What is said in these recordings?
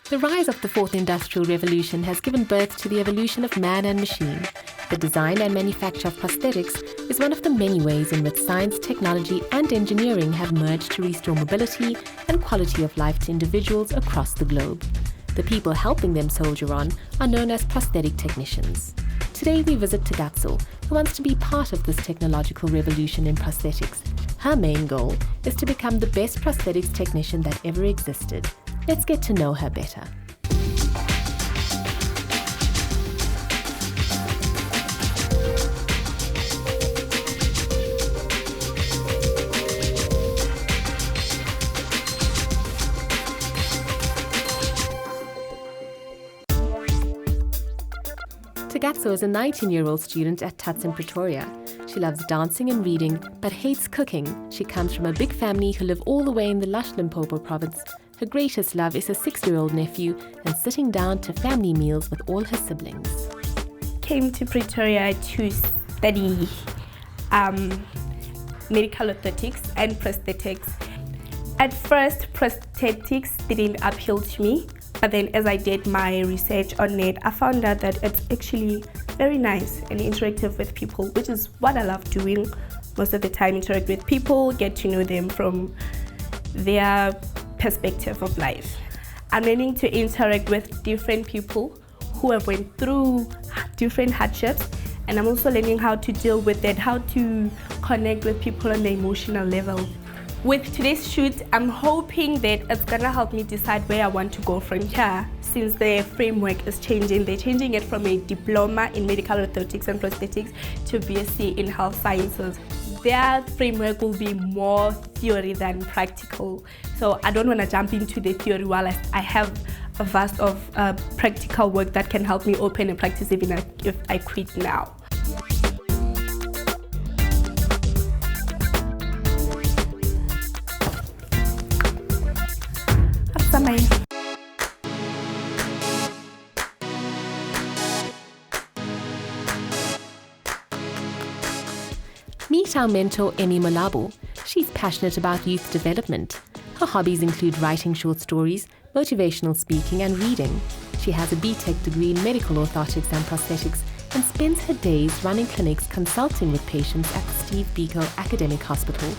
The rise of the fourth industrial revolution has given birth to the evolution of man and machine. The design and manufacture of prosthetics is one of the many ways in which science, technology, and engineering have merged to restore mobility and quality of life to individuals across the globe. The people helping them soldier on are known as prosthetic technicians. Today we visit Thakatso, who wants to be part of this technological revolution in prosthetics. Her main goal is to become the best prosthetics technician that ever existed. Let's get to know her better. Thakatso is a 19-year-old student at Tuts in Pretoria. She loves dancing and reading, but hates cooking. She comes from a big family who live all the way in the lush Limpopo province. Her greatest love is her 6-year-old nephew and sitting down to family meals with all her siblings. Came to Pretoria to study medical orthotics and prosthetics. At first, prosthetics didn't appeal to me, but then as I did my research on it, I found out that it's actually very nice and interactive with people, which is what I love doing most of the time. Interact with people, get to know them from their perspective of life. I'm learning to interact with different people who have went through different hardships, and I'm also learning how to deal with it, how to connect with people on the emotional level. With today's shoot, I'm hoping that it's gonna help me decide where I want to go from here. Since the framework is changing, they're changing it from a diploma in medical orthotics and prosthetics to BSc in health sciences. Their framework will be more theory than practical. So I don't want to jump into the theory while I have a vast of practical work that can help me open a practice even if I quit now. Meet our mentor, Emmy Molabo. She's passionate about youth development. Her hobbies include writing short stories, motivational speaking, and reading. She has a BTech degree in medical orthotics and prosthetics and spends her days running clinics consulting with patients at the Steve Biko Academic Hospital.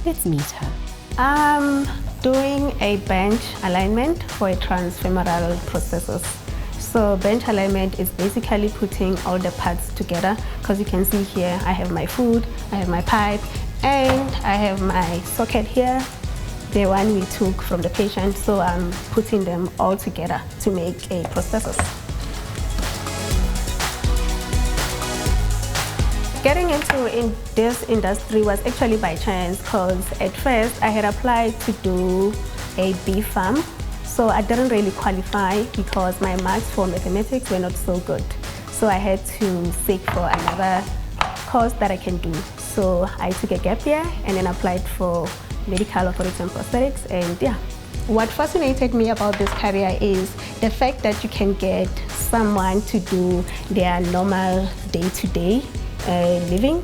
Let's meet her. I'm doing a bench alignment for a transfemoral prosthesis. So bench alignment is basically putting all the parts together, because you can see here I have my foot, I have my pipe, and I have my socket here, the one we took from the patient. So I'm putting them all together to make a prosthesis. Getting into this industry was actually by chance, because at first I had applied to do a bee farm. So I didn't really qualify because my marks for mathematics were not so good. So I had to seek for another course that I can do. So I took a gap year and then applied for medical orthotics and prosthetics, and yeah. What fascinated me about this career is the fact that you can get someone to do their normal day-to-day living.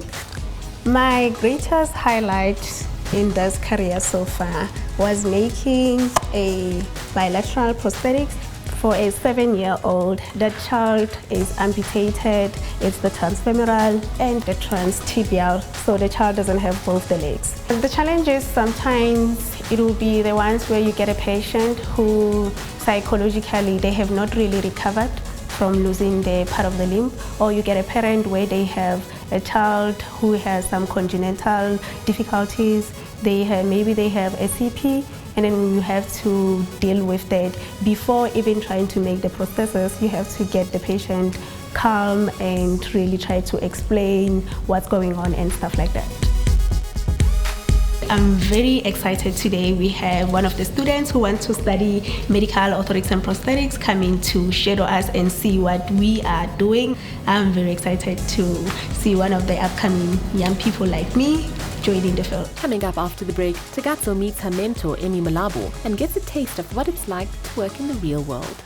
My greatest highlight in this career so far was making a bilateral prosthetics for a 7-year-old. The child is amputated, it's the transfemoral and the transtibial, so the child doesn't have both the legs. And the challenge is sometimes it will be the ones where you get a patient who psychologically they have not really recovered from losing the part of the limb, or you get a parent where they have a child who has some congenital difficulties. Maybe they have a CP, and then you have to deal with that. Before even trying to make the prosthesis, you have to get the patient calm and really try to explain what's going on and stuff like that. I'm very excited today. We have one of the students who wants to study medical orthotics and prosthetics coming to shadow us and see what we are doing. I'm very excited to see one of the upcoming young people like me joining the field. Coming up after the break, Thakatso meets her mentor, Emmy Molabo, and gets a taste of what it's like to work in the real world.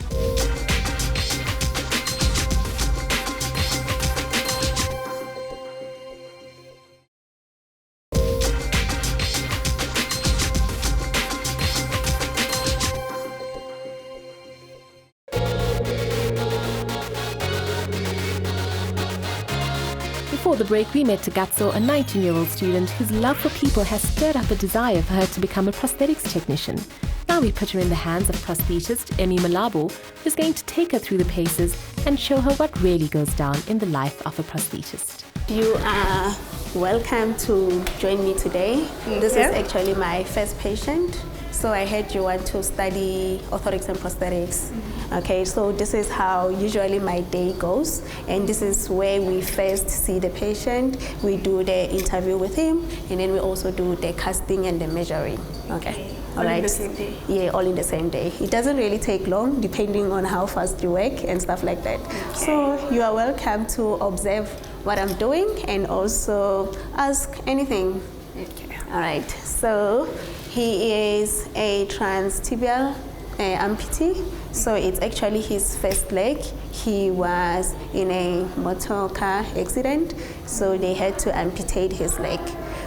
Before the break, we met Thakatso, a 19-year-old student whose love for people has stirred up a desire for her to become a prosthetics technician. Now we put her in the hands of prosthetist Emmy Molabo, who's going to take her through the paces and show her what really goes down in the life of a prosthetist. You are welcome to join me today. This is actually my first patient. So I heard you want to study orthotics and prosthetics. Okay, so this is how usually my day goes, and this is where we first see the patient. We do the interview with him, and then we also do the casting and the measuring. Okay. All in the same day? Yeah, all in the same day. It doesn't really take long, depending on how fast you work and stuff like that. Okay. So you are welcome to observe what I'm doing and also ask anything. Okay. All right. So he is a transtibial amputee. So it's actually his first leg. He was in a motor car accident, so they had to amputate his leg.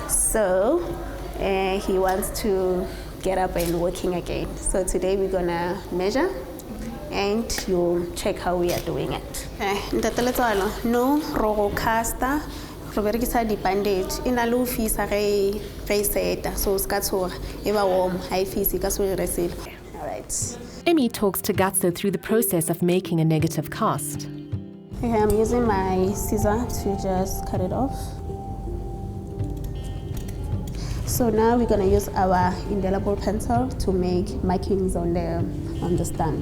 So he wants to get up and working again. So today we're gonna measure and you check how we are doing it. No rogo casta, roberikisa di bandage. Ina lu fisa re seta, so skatsura, eva warm, high fisi, kasu resil. All right. Emmy talks Thakatso through the process of making a negative cast. Okay, I'm using my scissor to just cut it off. So now we're going to use our indelible pencil to make markings on the stand.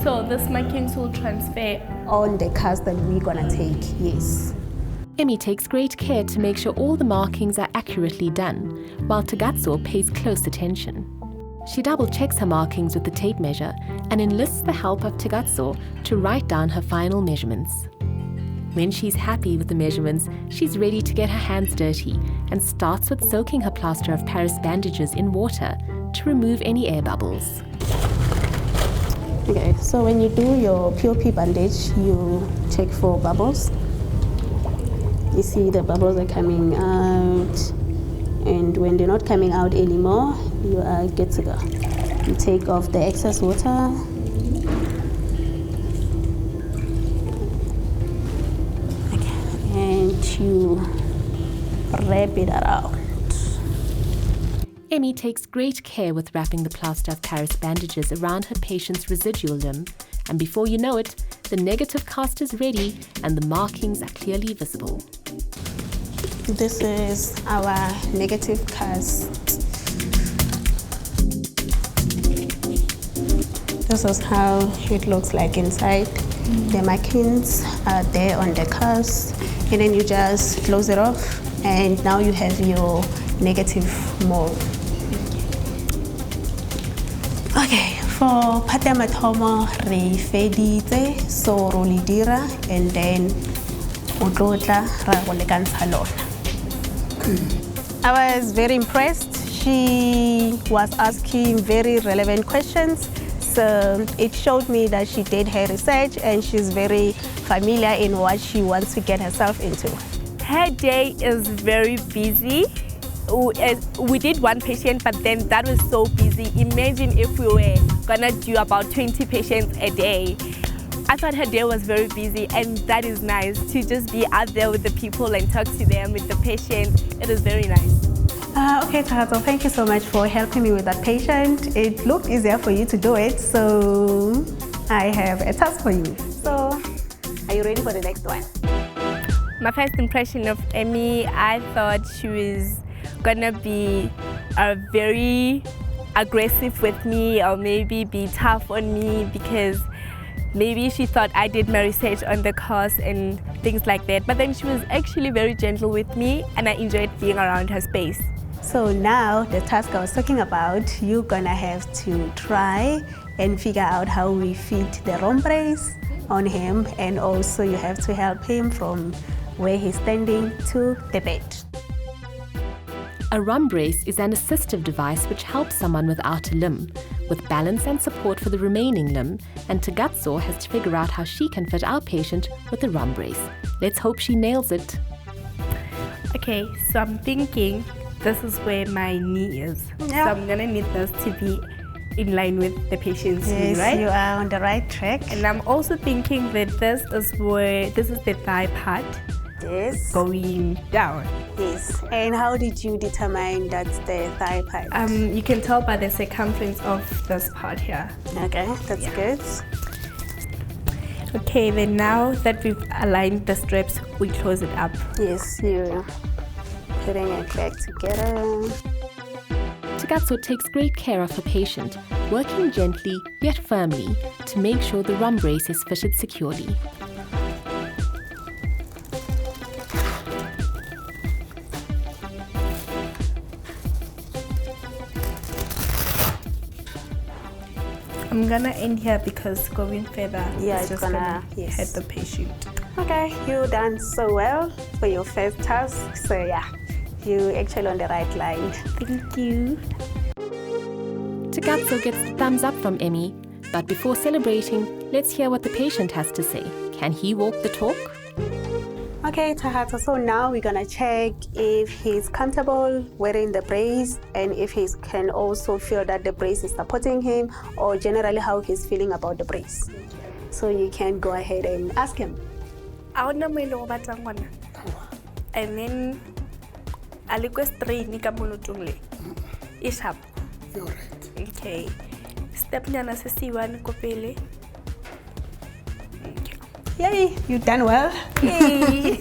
So this markings will transfer on the cast that we're going to take, yes. Emmy takes great care to make sure all the markings are accurately done, while Thakatso pays close attention. She double-checks her markings with the tape measure and enlists the help of Thakatso to write down her final measurements. When she's happy with the measurements, she's ready to get her hands dirty and starts with soaking her plaster of Paris bandages in water to remove any air bubbles. Okay, so when you do your POP bandage, you check for bubbles. You see the bubbles are coming out, and when they're not coming out anymore, you are good to go. You take off the excess water. You wrap it around. Emmy takes great care with wrapping the plaster of Paris bandages around her patient's residual limb, and before you know it, the negative cast is ready and the markings are clearly visible. This is our negative cast. This is how it looks like inside. The markings are there on the cast. And then you just close it off, and now you have your negative mold. Okay, for pata mathomo re feditse so ro le dira, and then o tlotla ra go lekantsha lona. I was very impressed. She was asking very relevant questions. So it showed me that she did her research and she's very familiar in what she wants to get herself into. Her day is very busy. We did one patient, but then that was so busy. Imagine if we were gonna do about 20 patients a day. I thought her day was very busy, and that is nice to just be out there with the people and talk to them, with the patient. It is very nice. Okay, Thakatso, thank you so much for helping me with that patient. It looked easier for you to do it, so I have a task for you. So, are you ready for the next one? My first impression of Emmy, I thought she was gonna be very aggressive with me, or maybe be tough on me, because maybe she thought I did my research on the course and things like that. But then she was actually very gentle with me, and I enjoyed being around her space. So now the task I was talking about, you're gonna have to try and figure out how we fit the rhombres on him, and also you have to help him from where he's standing to the bed. A rhomb brace is an assistive device which helps someone without a limb, with balance and support for the remaining limb, and Thakatso has to figure out how she can fit our patient with the rhomb brace. Let's hope she nails it. Okay, so I'm thinking this is where my knee is. Yeah. So I'm gonna need this to be in line with the patient's Yes, right? you are on the right track. And I'm also thinking that this is the thigh part Yes. going down. Yes. And how did you determine that's the thigh part? You can tell by the circumference of this part here. Okay, that's good. Okay, then now that we've aligned the straps, we close it up. Yes, you're putting it back together. Thakatso takes great care of her patient, working gently yet firmly to make sure the rhomb brace is fitted securely. I'm gonna end here because going further Yeah, is just gonna yes. hurt the patient. Okay, you done so well for your first task. So yeah, you actually on the right line. Thank you. Thakatso gets the thumbs up from Emmy, but before celebrating, let's hear what the patient has to say. Can he walk the talk? Okay, Thakatso, so now we're gonna check if he's comfortable wearing the brace and if he can also feel that the brace is supporting him or generally how he's feeling about the brace. So you can go ahead and ask him. And then I request three nika monotungle. Is up. You're right. Okay. Step nyana sesiwan kopele. Yay, you done well. Yay.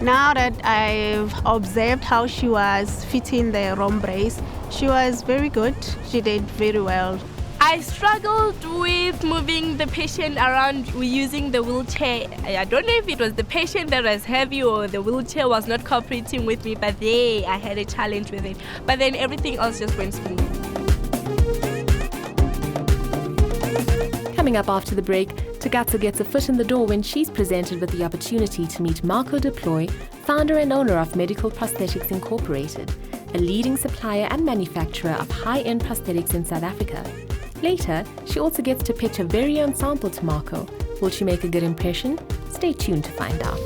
Now that I've observed how she was fitting the rhomb brace, she was very good. She did very well. I struggled with moving the patient around using the wheelchair. I don't know if it was the patient that was heavy or the wheelchair was not cooperating with me, but I had a challenge with it. But then everything else just went smooth. Coming up after the break, Thakatso gets a foot in the door when she's presented with the opportunity to meet Marco Du Plooy, founder and owner of Medical Prosthetics Incorporated, a leading supplier and manufacturer of high-end prosthetics in South Africa. Later, she also gets to pitch her very own sample to Marco. Will she make a good impression? Stay tuned to find out.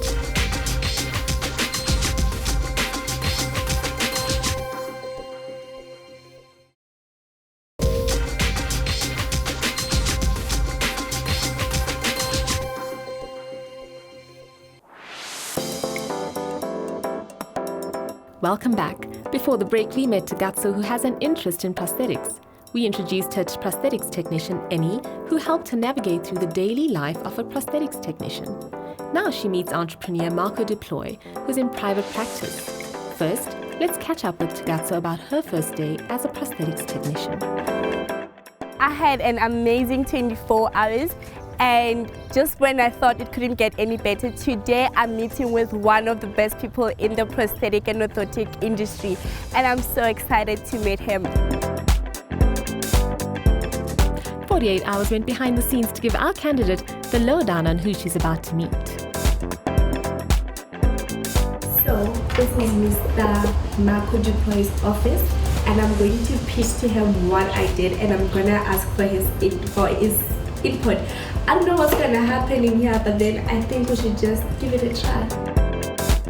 Welcome back. Before the break, we met Thakatso, who has an interest in prosthetics. We introduced her to prosthetics technician Emmy, who helped her navigate through the daily life of a prosthetics technician. Now she meets entrepreneur Marco Du Plooy, who's in private practice. First, let's catch up with Thakatso about her first day as a prosthetics technician. I had an amazing 24 hours, and just when I thought it couldn't get any better, today I'm meeting with one of the best people in the prosthetic and orthotic industry, and I'm so excited to meet him. 48 hours went behind the scenes to give our candidate the lowdown on who she's about to meet. So this is Mr. Marco Du Plooy's office, and I'm going to pitch to him what I did, and I'm gonna ask for his input. I don't know what's gonna happen in here, but then I think we should just give it a try.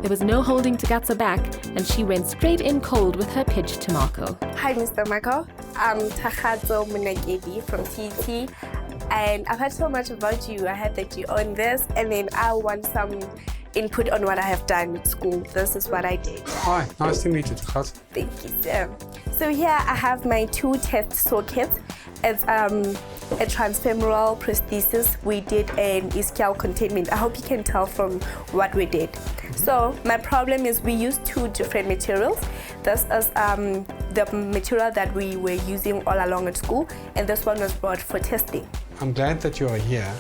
There was no holding Thakatso back, and she went straight in cold with her pitch to Marco. Hi, Mr. Marco. I'm Thakatso Munagedi from TT, and I've heard so much about you. I heard that you own this, and then I want some input on what I have done at school. This is what I did. Hi, nice to meet you, Thakatso. Thank you, sir. So here I have my 2 test sockets. It's a transfemoral prosthesis. We did an ischial containment. I hope you can tell from what we did. So my problem is we used 2 different materials. This is the material that we were using all along at school, and this one was brought for testing. I'm glad that you are here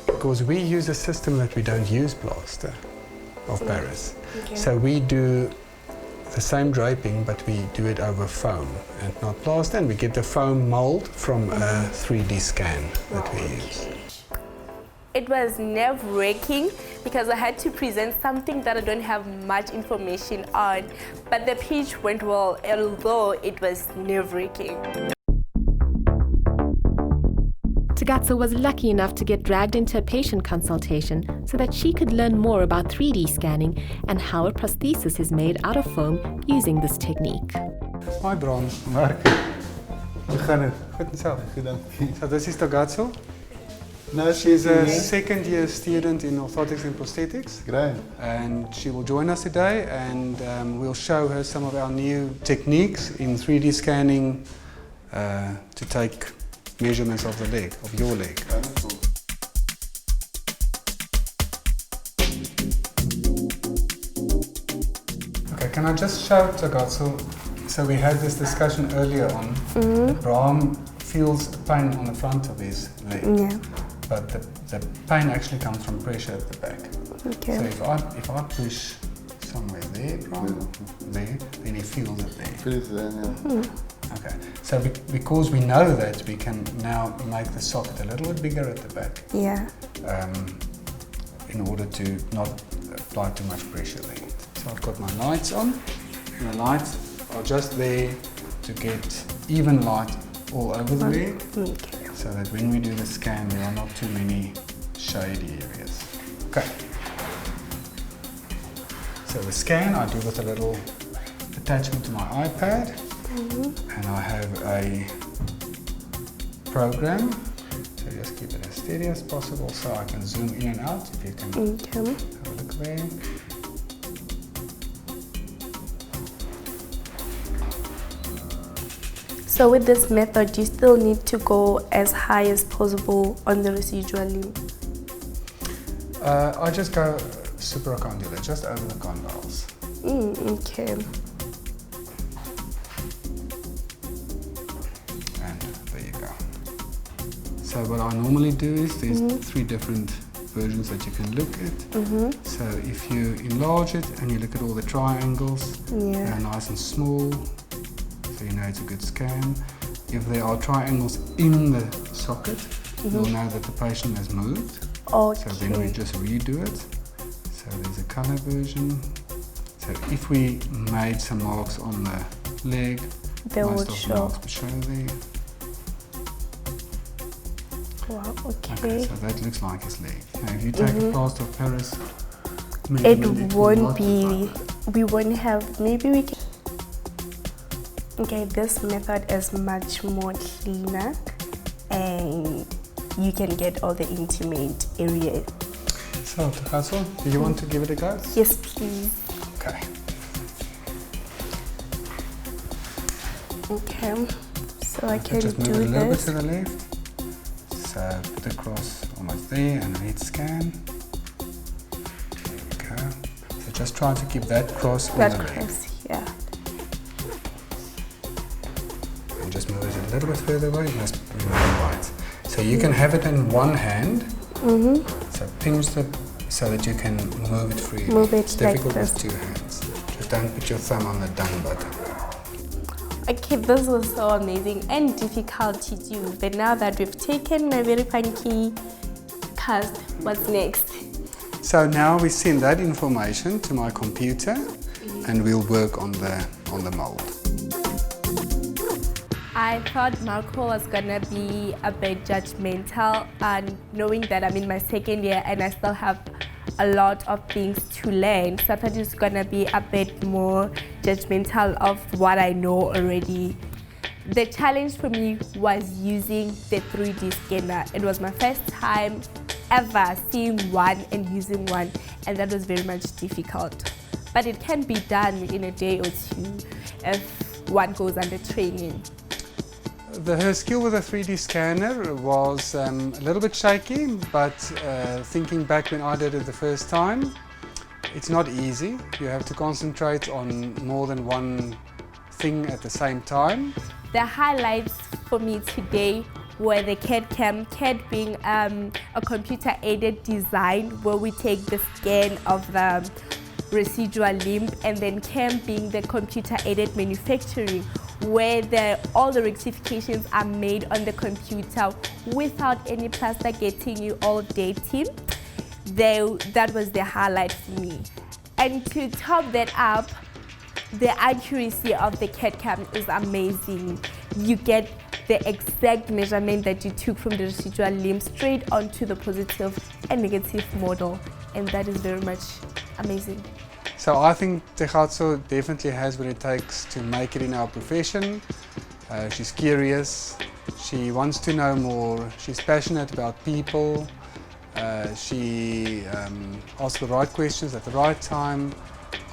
because we use a system that we don't use plaster of Paris. Okay. So we do the same draping, but we do it over foam and not plaster, and we get the foam mold from a 3D scan that we use. It was nerve-wracking because I had to present something that I don't have much information on, but the pitch went well, although it was nerve-wracking. Thakatso was lucky enough to get dragged into a patient consultation so that she could learn more about 3D scanning and how a prosthesis is made out of foam using this technique. Hi, Bron. Marco, Hoe gaan het? Goed en self. Goed, dankie. So this is Thakatso. Nou, She's a second year student in orthotics and prosthetics. Great. And she will join us today, and we'll show her some of our new techniques in 3D scanning to take measurements of the leg, of your leg. Wonderful. Okay, can I just show Thakatso? So we had this discussion earlier on. Brahm feels pain on the front of his leg, Yeah. but the pain actually comes from pressure at the back. Okay. So if I push somewhere there, Brahm, there, then he feels it there. Pretty then, yeah. Okay, so because we know that, we can now make the socket a little bit bigger at the back Yeah. in order to not apply too much pressure there. So I've got my lights on, and the lights are just there to get even light all over the leg, Okay. so that when we do the scan there are not too many shady areas. Okay. So the scan I do with a little attachment to my iPad, and I have a program, so just keep it as steady as possible so I can zoom in and out. If you can Okay. have a look there. So with this method, you still need to go as high as possible on the residual limb. I just go supracondylar, just over the condyles. Okay. And there you go. So what I normally do is there's 3 different versions that you can look at. So if you enlarge it and you look at all the triangles, Yeah. they're nice and small, so you know it's a good scan. If there are triangles in the socket, you'll know that the patient has moved. Okay. So then we just redo it. So there's a color version. So if we made some marks on the leg, They most would of the show. marks would show there. Wow. Okay, Okay. so that looks like his leg. Now if you take a plaster of Paris It measurement, will won't not be. look like We won't have. Maybe we can. Okay, this method is much more cleaner, and you can get all the intimate area. that. So Thakatso, do you want to give it a go? Yes, please. Okay. Okay. So I can Just move do it a little bit this. to the left. So put the cross almost there and hit scan. There we go. So just try to keep that cross on That the leg. cross here. And just move it a little bit further away. You must remove right. So you can have it in one hand. So pinch so that you can move it freely. Move it it's like difficult this. with 2 hands. Just don't put your thumb on the done button. Okay, this was so amazing and difficult to do. But now that we've taken my very funky cast, what's next? So now we send that information to my computer, and we'll work on the mold. I thought Marco was gonna be a bit judgmental, and knowing that I'm in my second year and I still have a lot of things to learn, so I thought he was gonna be a bit more judgmental of what I know already. The challenge for me was using the 3D scanner. It was my first time ever seeing one and using one, and that was very much difficult. But it can be done in a day or 2 if one goes under training. Her skill with a 3D scanner was a little bit shaky, but thinking back when I did it the first time, it's not easy. You have to concentrate on more than one thing at the same time. The highlights for me today were the CAD-CAM, CAD being a computer-aided design where we take the scan of the residual limb, and then CAM being the computer-aided manufacturing, where all the rectifications are made on the computer without any plaster getting you all dirty. That was the highlight for me. And to top that up, the accuracy of the CAD-CAM is amazing. You get the exact measurement that you took from the residual limb straight onto the positive and negative model, and that is very much amazing. So I think Thakatso definitely has what it takes to make it in our profession. She's curious, she wants to know more, she's passionate about people, she asks the right questions at the right time.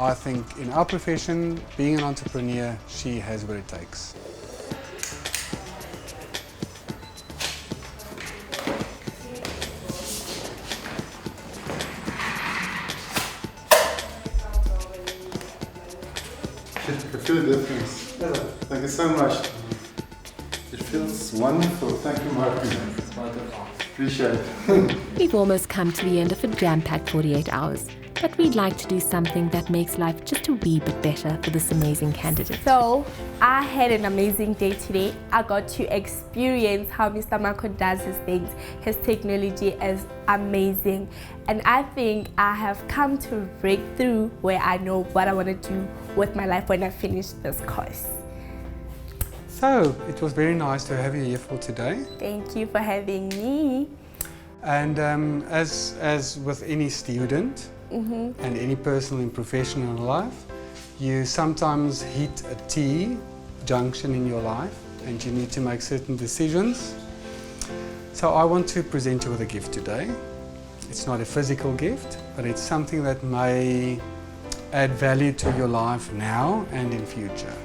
I think in our profession, being an entrepreneur, she has what it takes. I feel the difference. Thank you so much. It feels wonderful. Thank you, Marco. Appreciate it. We've almost come to the end of a jam-packed 48 hours, but we'd like to do something that makes life just a wee bit better for this amazing candidate. So I had an amazing day today. I got to experience how Mr. Marco does his things. His technology is amazing. And I think I have come to a breakthrough where I know what I want to do with my life when I finish this course. So, it was very nice to have you here for today. Thank you for having me. And as with any student and any personal and professional life, you sometimes hit a T junction in your life and you need to make certain decisions. So I want to present you with a gift today. It's not a physical gift, but it's something that may add value to your life now and in future.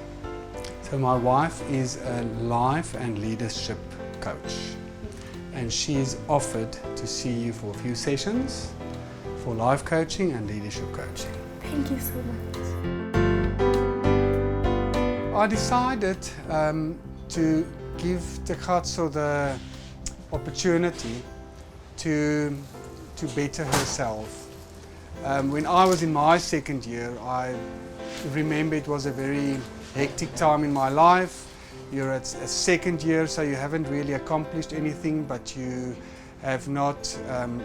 So my wife is a life and leadership coach, and she is offered to see you for a few sessions for life coaching and leadership coaching. Thank you so much. I decided to give Thakatso the opportunity to better herself. When I was in my second year, I remember it was a very hectic time in my life. You're at a second year, so you haven't really accomplished anything, but you have not,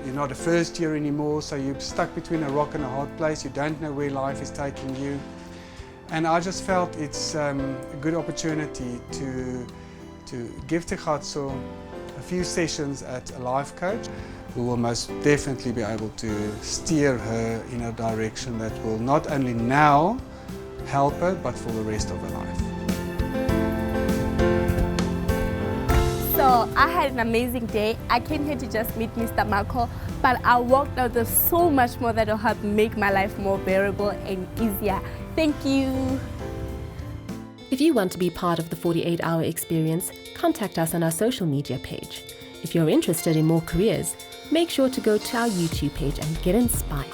you're not a first year anymore, so you're stuck between a rock and a hard place. You don't know where life is taking you. And I just felt it's a good opportunity to give Thakatso a few sessions at a life coach who will most definitely be able to steer her in a direction that will not only now help her, but for the rest of her life. So I had an amazing day. I came here to just meet Mr. Marco, but I walked out with so much more that will help make my life more bearable and easier. Thank you. If you want to be part of the 48-hour experience, contact us on our social media page. If you're interested in more careers, make sure to go to our YouTube page and get inspired.